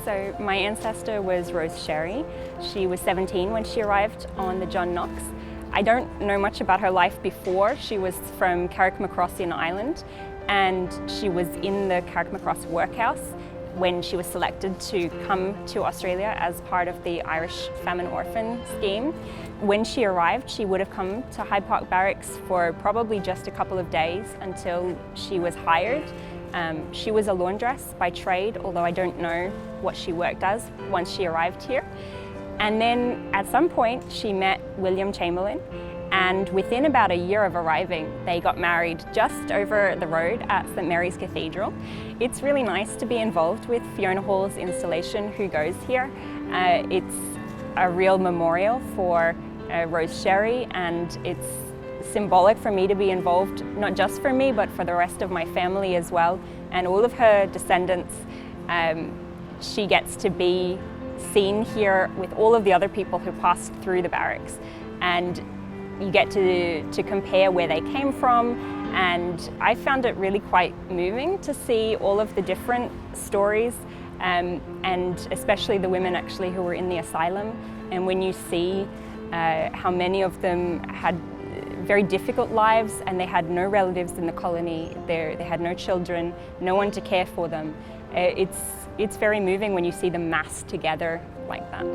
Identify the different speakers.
Speaker 1: So my ancestor was whogoeshere. She was 17 when she arrived on the John Knox. I don't know much about her life before. She was from Carrickmacross in Ireland, and she was in the Carrickmacross workhouse when she was selected to come to Australia as part of the Irish Famine Orphan scheme. When she arrived, she would have come to Hyde Park Barracks for probably just a couple of days until she was hired. She was a laundress by trade, although I don't know what she worked as once she arrived here. And then at some point she met William Chamberlain, and within about a year of arriving, they got married just over the road at St Mary's Cathedral. It's really nice to be involved with Fiona Hall's installation, Who Goes Here. It's a real memorial for whogoeshere, and it's symbolic for me to be involved, not just for me, but for the rest of my family as well. And all of her descendants, she gets to be seen here with all of the other people who passed through the barracks. And you get to compare where they came from, and I found it really quite moving to see all of the different stories, and especially the women actually who were in the asylum. And when you see how many of them had very difficult lives, and they had no relatives in the colony, they had no children, no one to care for them, it's very moving when you see them massed together like that.